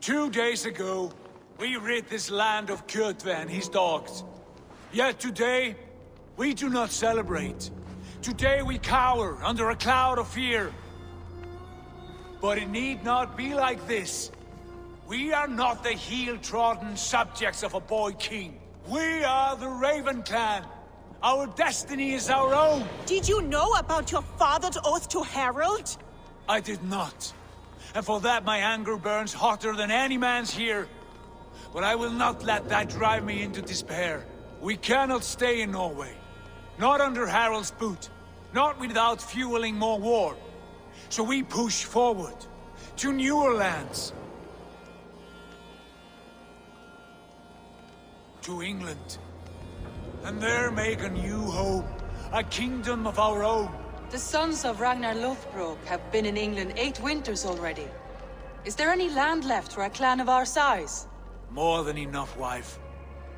2 days ago, we rid this land of Kjotve and his dogs. Yet today, we do not celebrate. Today we cower under a cloud of fear. But it need not be like this. We are not the heel-trodden subjects of a boy king. We are the Raven clan. Our destiny is our own. Did you know about your father's oath to Harold? I did not. And for that my anger burns hotter than any man's here. But I will not let that drive me into despair. We cannot stay in Norway. Not under Harald's boot. Not without fueling more war. So we push forward. To newer lands. To England. And there make a new home. A kingdom of our own. The sons of Ragnar Lothbrok have been in England 8 winters already. Is there any land left for a clan of our size? More than enough, wife.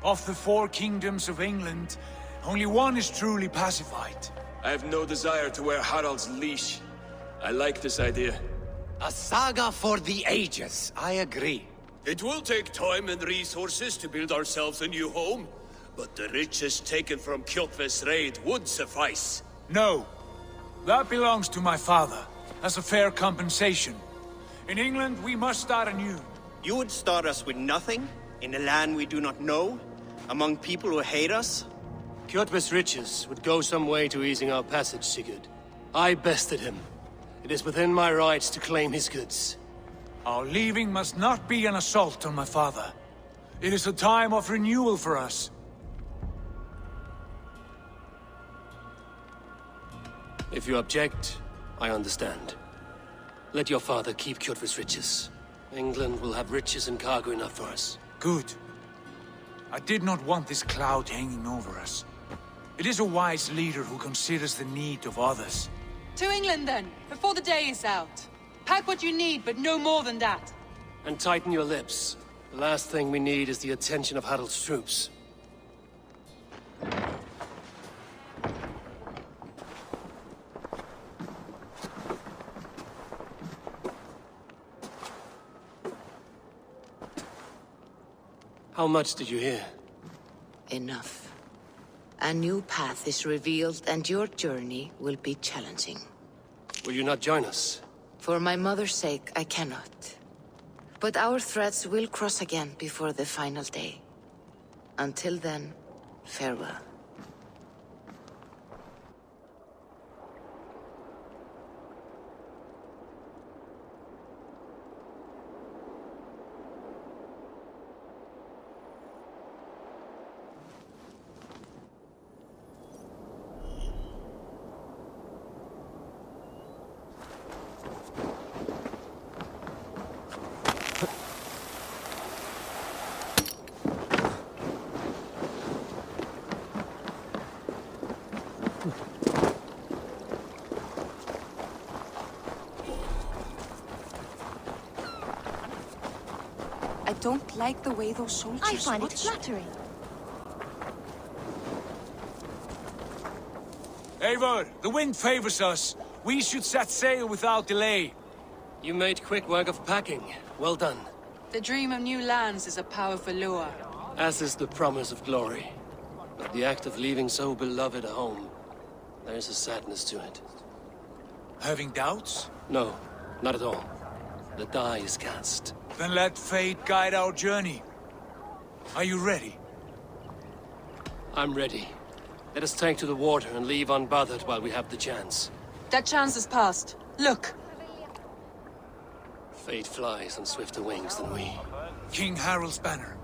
Of the 4 kingdoms of England, only one is truly pacified. I have no desire to wear Harald's leash. I like this idea. A saga for the ages, I agree. It will take time and resources to build ourselves a new home, but the riches taken from Kjotve's raid would suffice. No. That belongs to my father, as a fair compensation. In England, we must start anew. You would start us with nothing? In a land we do not know? Among people who hate us? Kjotve's riches would go some way to easing our passage, Sigurd. I bested him. It is within my rights to claim his goods. Our leaving must not be an assault on my father. It is a time of renewal for us. If you object, I understand. Let your father keep Kjotve's riches. England will have riches and cargo enough for us. Good. I did not want this cloud hanging over us. It is a wise leader who considers the need of others. To England then, before the day is out. Pack what you need, but no more than that. And tighten your lips. The last thing we need is the attention of Harald's troops. How much did you hear? Enough. A new path is revealed and your journey will be challenging. Will you not join us? For my mother's sake, I cannot. But our threads will cross again before the final day. Until then, farewell. I don't like the way those soldiers I find it watch. flattering. Eivor, the wind favors us. We should set sail without delay. You made quick work of packing. Well done. The dream of new lands is a powerful lure. As is the promise of glory. But the act of leaving so beloved a home, there is a sadness to it. Having doubts? No, not at all. The die is cast. Then let fate guide our journey. Are you ready? I'm ready. Let us take to the water and leave unbothered while we have the chance. That chance is past. Look! Fate flies on swifter wings than we. King Harald's banner.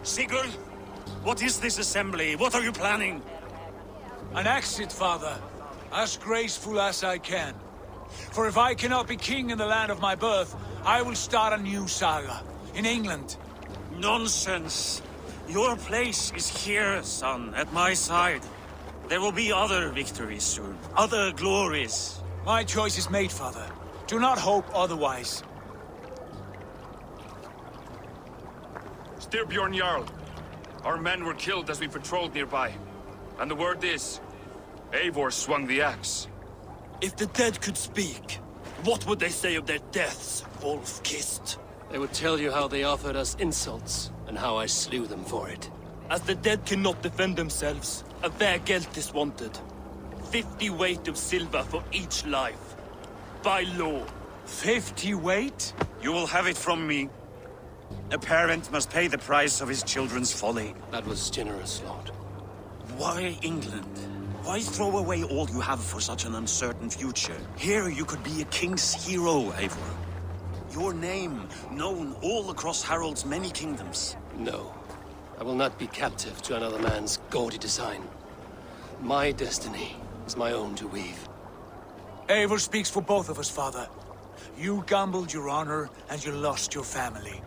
Sigurd, what is this assembly? What are you planning? An exit, father. As graceful as I can. For if I cannot be king in the land of my birth, I will start a new saga. In England. Nonsense. Your place is here, son, at my side. There will be other victories soon. Other glories. My choice is made, father. Do not hope otherwise. Styrbjorn Jarl. Our men were killed as we patrolled nearby. And the word is, Eivor swung the axe. If the dead could speak, what would they say of their deaths, wolf-kissed? They would tell you how they offered us insults, and how I slew them for it. As the dead cannot defend themselves, a vergelt is wanted. 50 weight of silver for each life. By law. 50 weight? You will have it from me. A parent must pay the price of his children's folly. That was generous, Lord. Why England? Why throw away all you have for such an uncertain future? Here you could be a king's hero, Eivor. Your name known all across Harald's many kingdoms. No. I will not be captive to another man's gaudy design. My destiny is my own to weave. Eivor speaks for both of us, father. You gambled your honor, and you lost your family.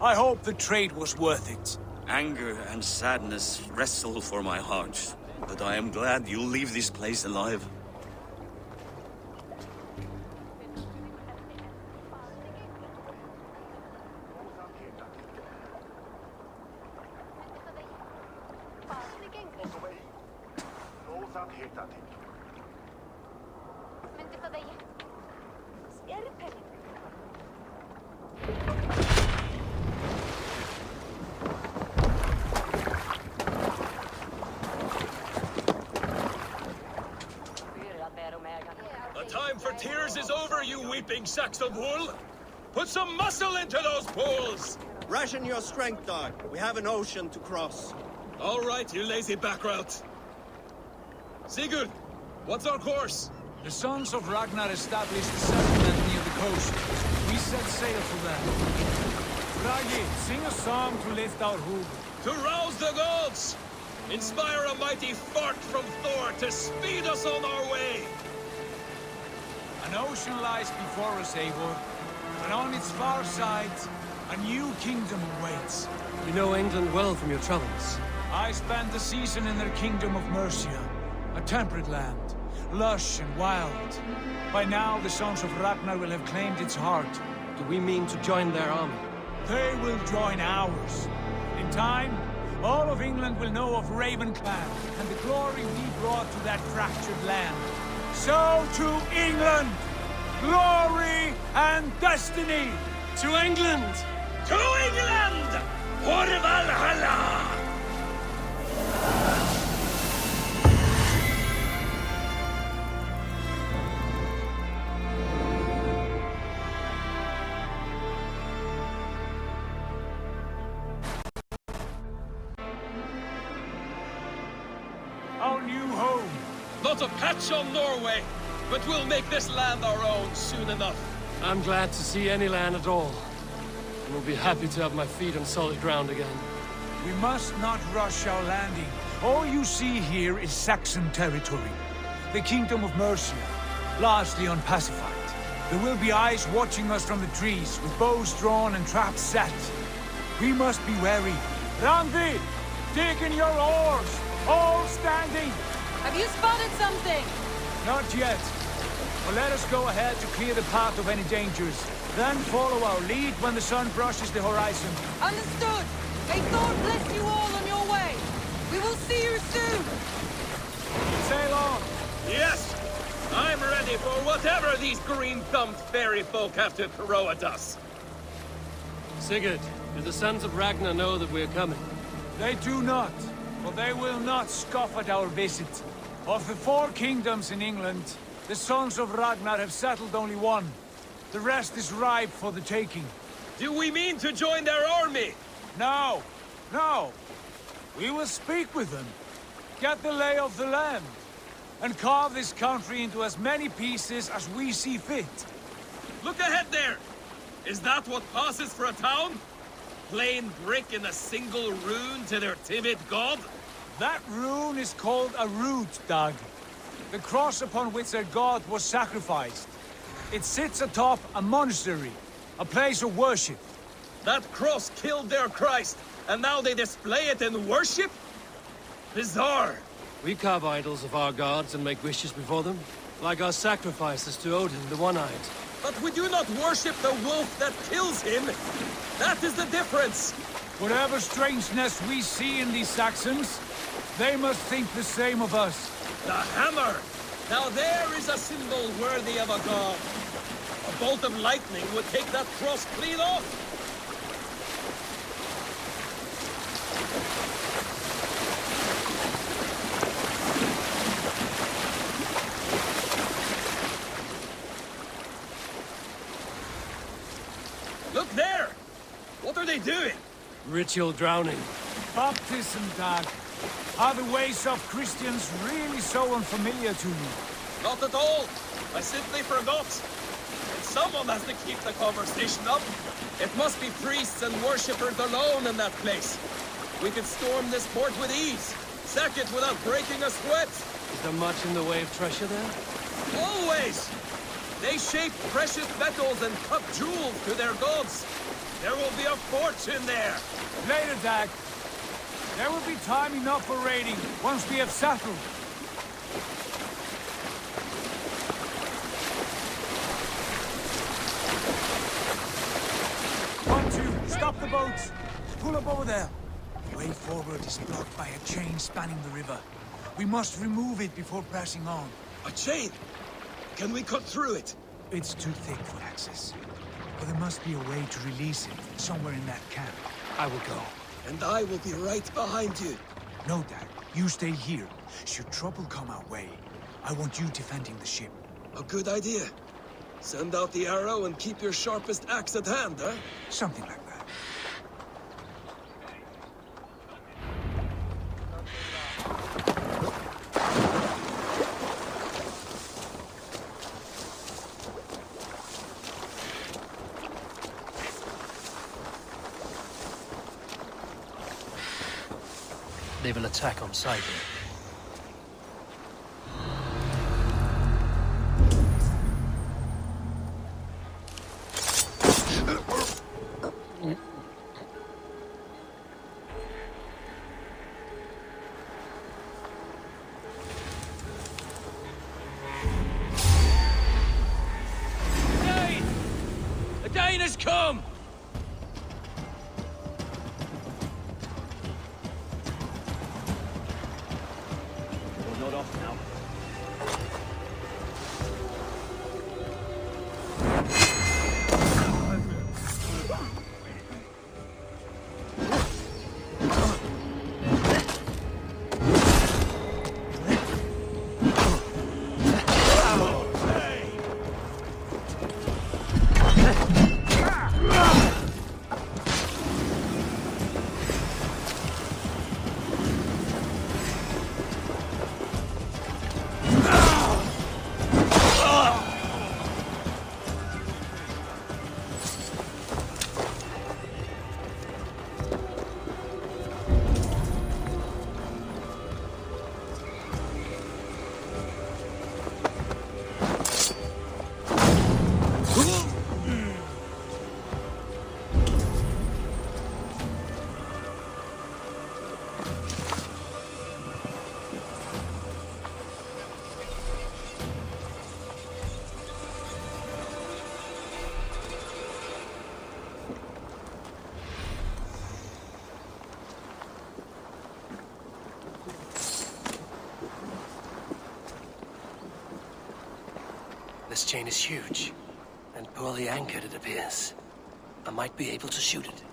I hope the trade was worth it. Anger and sadness wrestle for my heart, but I am glad you'll leave this place alive. The time for tears is over, you weeping sacks of wool! Put some muscle into those pools! Ration your strength, dog. We have an ocean to cross. All right, you lazy backrout. Sigurd, what's our course? The sons of Ragnar established a settlement near the coast. We set sail for them. Bragi, sing a song to lift our hoop. To rouse the gods! Inspire a mighty fart from Thor to speed us on our way! An ocean lies before us, Eivor, and on its far side, a new kingdom awaits. You know England well from your travels. I spent the season in their kingdom of Mercia, a temperate land, lush and wild. By now, the sons of Ragnar will have claimed its heart. Do we mean to join their army? They will join ours. In time, all of England will know of Ravenclan and the glory we brought to that fractured land. So to England! Glory and destiny! To England! To England! For Valhalla! Our new home! Not a patch on Norway, but we'll make this land our own soon enough. I'm glad to see any land at all. And will be happy to have my feet on solid ground again. We must not rush our landing. All you see here is Saxon territory. The Kingdom of Mercia, largely unpacified. There will be eyes watching us from the trees, with bows drawn and traps set. We must be wary. Randi, dig in your oars! All standing! Have you spotted something? Not yet. But let us go ahead to clear the path of any dangers. Then follow our lead when the sun brushes the horizon. Understood. May Thor bless you all on your way. We will see you soon. Sail on! Yes! I'm ready for whatever these green-thumbed fairy folk have to throw at us. Sigurd, do the sons of Ragnar know that we're coming? They do not, but they will not scoff at our visit. Of the 4 kingdoms in England, the sons of Ragnar have settled only one. The rest is ripe for the taking. Do we mean to join their army? No, no. We will speak with them, get the lay of the land, and carve this country into as many pieces as we see fit. Look ahead there! Is that what passes for a town? Plain brick in a single rune to their timid god? That rune is called a root, Dag. The cross upon which their god was sacrificed. It sits atop a monastery, a place of worship. That cross killed their Christ, and now they display it in worship? Bizarre. We carve idols of our gods and make wishes before them, like our sacrifices to Odin, the One-Eyed. But we do not worship the wolf that kills him. That is the difference. Whatever strangeness we see in these Saxons, They must think the same of us. The hammer! Now there is a symbol worthy of a god. A bolt of lightning would take that cross clean off. Look there! What are they doing? Ritual drowning. Baptism, Dag. Are the ways of Christians really so unfamiliar to you? Not at all. I simply forgot. And someone has to keep the conversation up. It must be priests and worshippers alone in that place. We could storm this port with ease. Sack it without breaking a sweat. Is there much in the way of treasure there? Always! They shape precious metals and cut jewels to their gods. There will be a fortune there. Later, Dag. There will be time enough for raiding, once we have settled. One, two, stop the boats. Pull up over there. The way forward is blocked by a chain spanning the river. We must remove it before pressing on. A chain? Can we cut through it? It's too thick for access. But there must be a way to release it, somewhere in that camp. I will go. And I will be right behind you. No, Dad. You stay here. Should trouble come our way, I want you defending the ship. A good idea. Send out the arrow and keep your sharpest axe at hand, huh? Something like that. They will attack on sight. Dane! The Dane has come! Not off now. This chain is huge, and poorly anchored, it appears. I might be able to shoot it.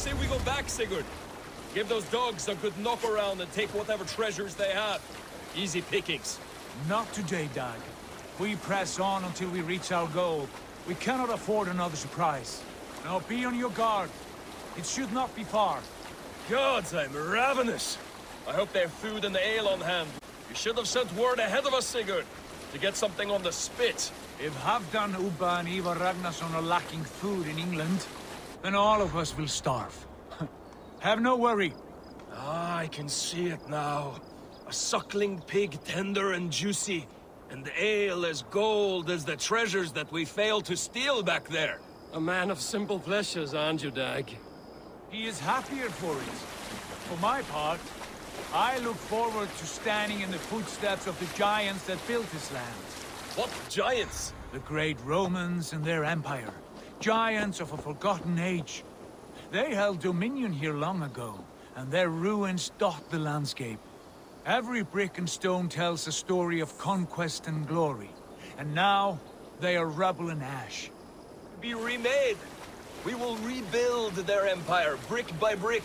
say we go back, Sigurd? Give those dogs a good knock around and take whatever treasures they have. Easy pickings. Not today, Dag. We press on until we reach our goal. We cannot afford another surprise. Now be on your guard. It should not be far. Gods, I'm ravenous. I hope they have food and ale on hand. You should have sent word ahead of us, Sigurd, to get something on the spit. If Halfdan, Ubba and Ivar Ragnarsson are lacking food in England, then all of us will starve. Have no worry. Ah, I can see it now. A suckling pig, tender and juicy, and ale as gold as the treasures that we failed to steal back there. A man of simple pleasures, aren't you, Dag? He is happier for it. For my part, I look forward to standing in the footsteps of the giants that built this land. What giants? The great Romans and their empire. Giants of a forgotten age. They held dominion here long ago, and their ruins dot the landscape. Every brick and stone tells a story of conquest and glory. And now, they are rubble and ash. Be remade. We will rebuild their empire, brick by brick,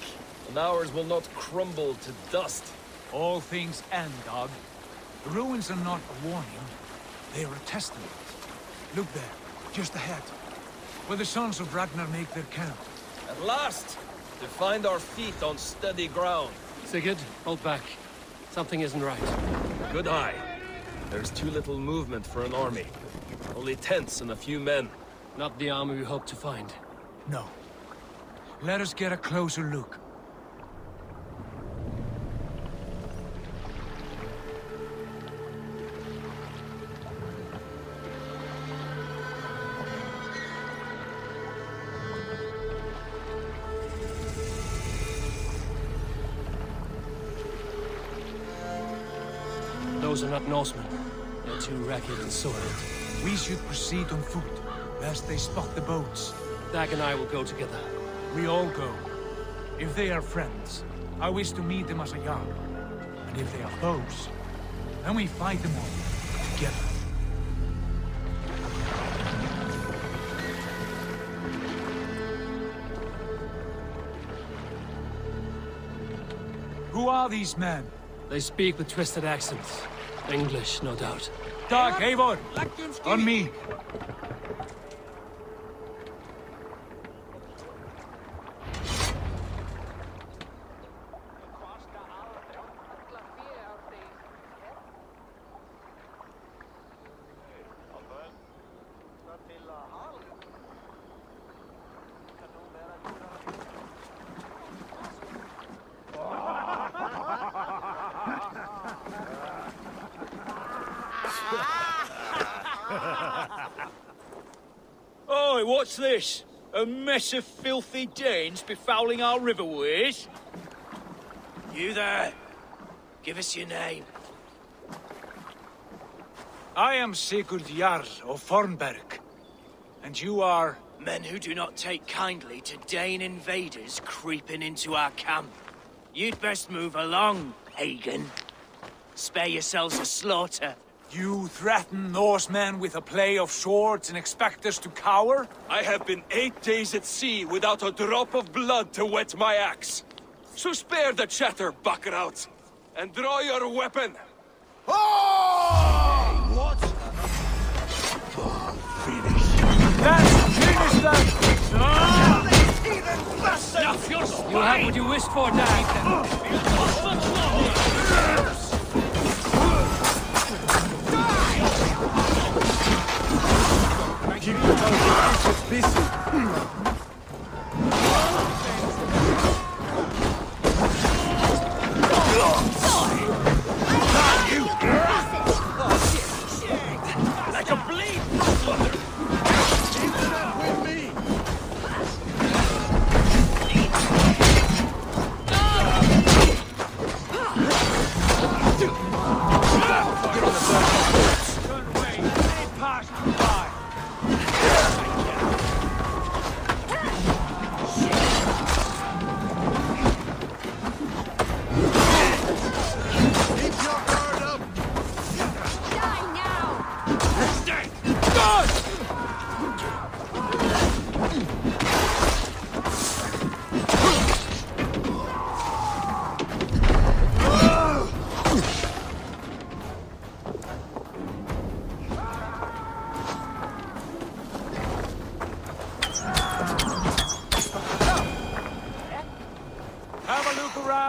and ours will not crumble to dust. All things end, Dog. The ruins are not a warning. They are a testament. Look there, just ahead, where the sons of Ragnar make their camp. At last, to find our feet on steady ground. Sigurd, hold back. Something isn't right. Good eye. There's too little movement for an army. Only tents and a few men. Not the army we hoped to find. No. Let us get a closer look. Those are not Norsemen. They're too ragged and soiled. We should proceed on foot, lest they spot the boats. Dag and I will go together. We all go. If they are friends, I wish to meet them as a Jarl. And if they are foes, then we fight them all, together. Who are these men? They speak with twisted accents. English, no doubt. Dag, Eivor! On me! Oi, what's this? A mess of filthy Danes befouling our riverways? You there? Give us your name. I am Sigurd Jarl of Fornberg. And you are... Men who do not take kindly to Dane invaders creeping into our camp. You'd best move along, pagan. Spare yourselves a slaughter. You threaten Norsemen with a play of swords and expect us to cower? I have been 8 days at sea without a drop of blood to wet my axe. So spare the chatter, buckerout, and draw your weapon. Oh! What? Let's finish them! You have what you wished for, Dag. Keep your mouth busy. Like a blade! With me!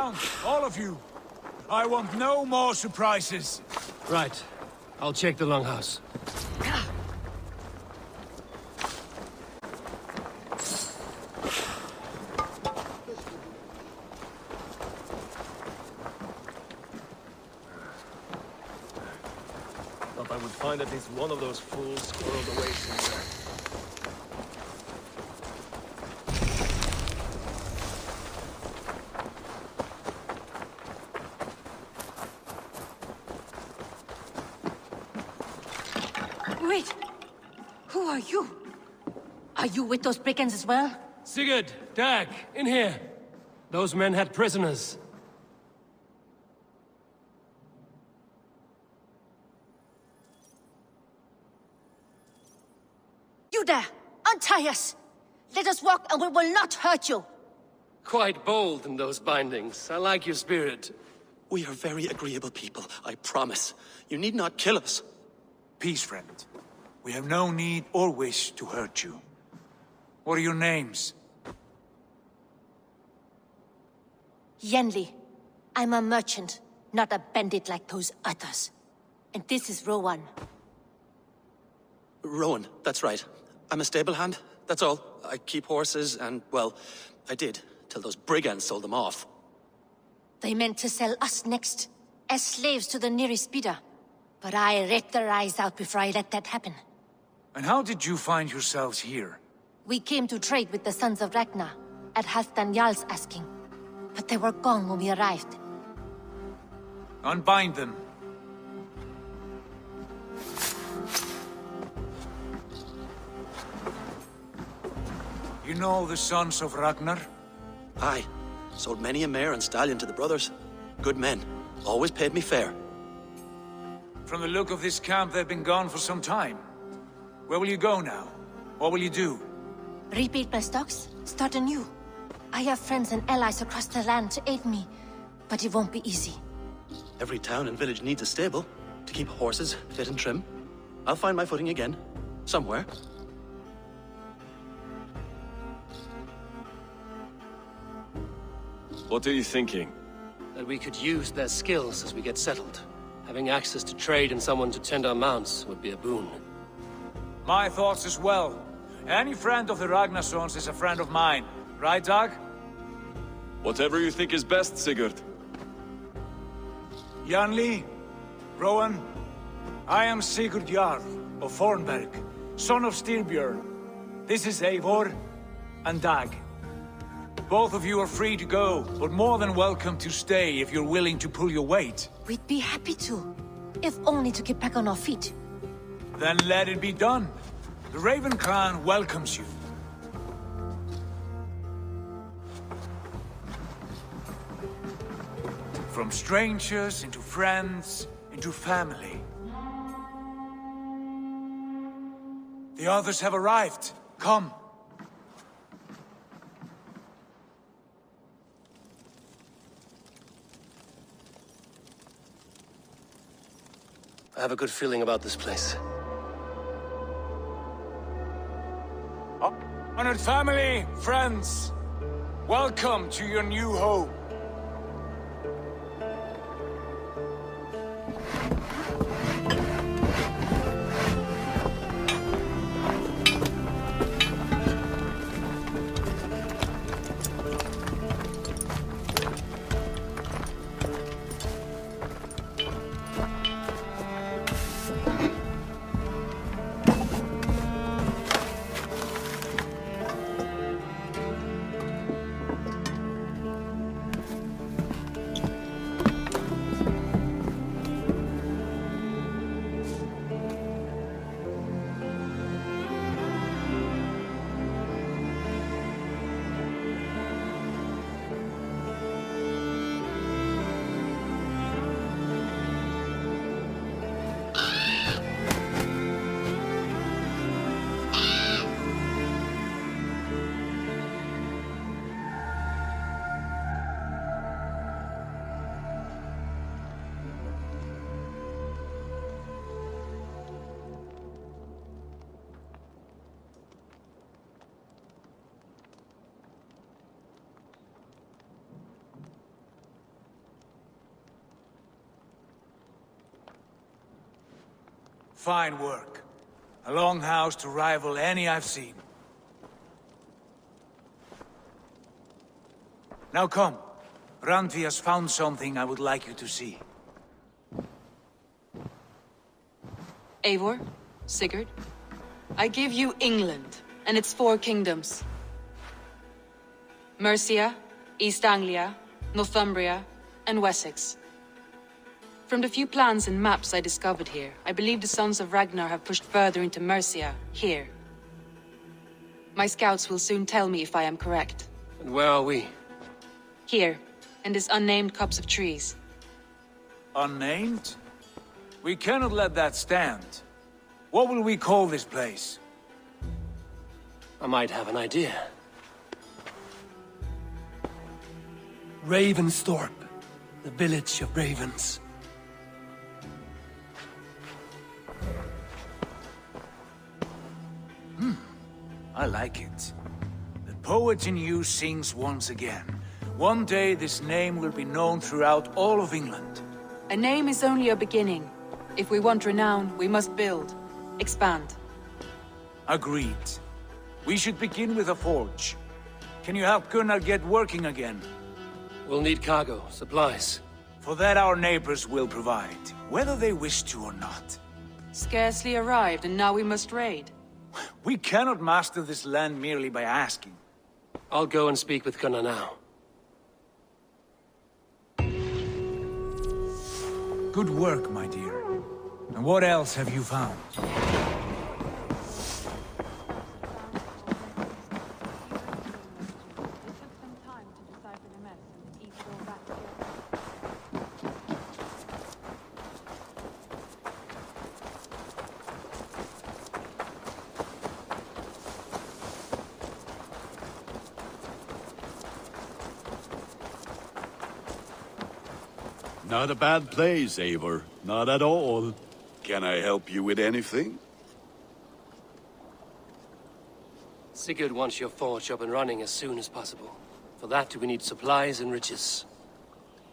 down, all of you. I want no more surprises. Right. I'll check the longhouse. Thought I would find at least one of those fools squirreled away somewhere. Wait! Who are you? Are you with those brigands as well? Sigurd! Dag! In here! Those men had prisoners. You there! Untie us! Let us walk and we will not hurt you! Quite bold in those bindings. I like your spirit. We are very agreeable people, I promise. You need not kill us. Peace, friend. We have no need or wish to hurt you. What are your names? Yenli. I'm a merchant, not a bandit like those others. And this is Rowan. Rowan, that's right. I'm a stable hand, that's all. I keep horses and, well, I did, till those brigands sold them off. They meant to sell us next, as slaves to the nearest bidder. But I ripped their eyes out before I let that happen. And how did you find yourselves here? We came to trade with the Sons of Ragnar, at Halfdan Jarl's asking. But they were gone when we arrived. Unbind them. You know the Sons of Ragnar? Aye. Sold many a mare and stallion to the brothers. Good men. Always paid me fair. From the look of this camp, they've been gone for some time. Where will you go now? What will you do? Rebuild my stocks, start anew. I have friends and allies across the land to aid me, but it won't be easy. Every town and village needs a stable to keep horses fit and trim. I'll find my footing again. Somewhere. What are you thinking? That we could use their skills as we get settled. Having access to trade and someone to tend our mounts would be a boon. My thoughts as well. Any friend of the Ragnarsons is a friend of mine. Right, Dag? Whatever you think is best, Sigurd. Janli, Rowan, I am Sigurd Jarl of Fornberg, son of Styrbjörn. This is Eivor and Dag. Both of you are free to go, but more than welcome to stay if you're willing to pull your weight. We'd be happy to, if only to get back on our feet. Then let it be done. The Raven Clan welcomes you. From strangers into friends, into family. The others have arrived. Come. I have a good feeling about this place. Honored family, friends, welcome to your new home. Fine work. A longhouse to rival any I've seen. Now come. Randvi has found something I would like you to see. Eivor, Sigurd, I give you England and its 4 kingdoms. Mercia, East Anglia, Northumbria, and Wessex. From the few plans and maps I discovered here, I believe the Sons of Ragnar have pushed further into Mercia, here. My scouts will soon tell me if I am correct. And where are we? Here, in this unnamed copse of trees. Unnamed? We cannot let that stand. What will we call this place? I might have an idea. Ravensthorpe, the village of ravens. I like it. The poet in you sings once again. One day this name will be known throughout all of England. A name is only a beginning. If we want renown, we must build, expand. Agreed. We should begin with a forge. Can you help Gunnar get working again? We'll need cargo, supplies. For that our neighbors will provide, whether they wish to or not. Scarcely arrived, and now we must raid. We cannot master this land merely by asking. I'll go and speak with Gunnar now. Good work, my dear. And what else have you found? Not a bad place, Eivor. Not at all. Can I help you with anything? Sigurd wants your forge up and running as soon as possible. For that, we need supplies and riches.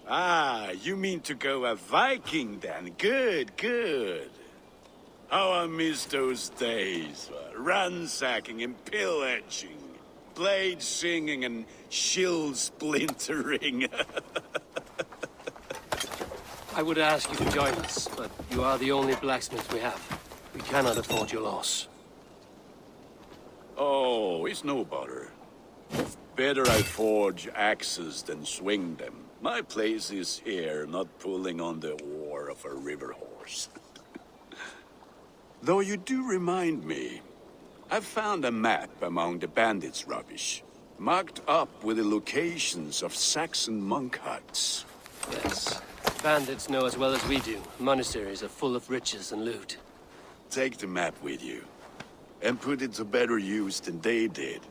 Ah, you mean to go a Viking then? Good, good. How I miss those days. Ransacking and pillaging. Blade singing and shield splintering. I would ask you to join us, but you are the only blacksmith we have. We cannot afford your loss. Oh, it's no bother. Better I forge axes than swing them. My place is here, not pulling on the oar of a river horse. Though you do remind me, I've found a map among the bandits' rubbish, marked up with the locations of Saxon monk huts. Yes. Bandits know as well as we do. Monasteries are full of riches and loot. Take the map with you, and put it to better use than they did.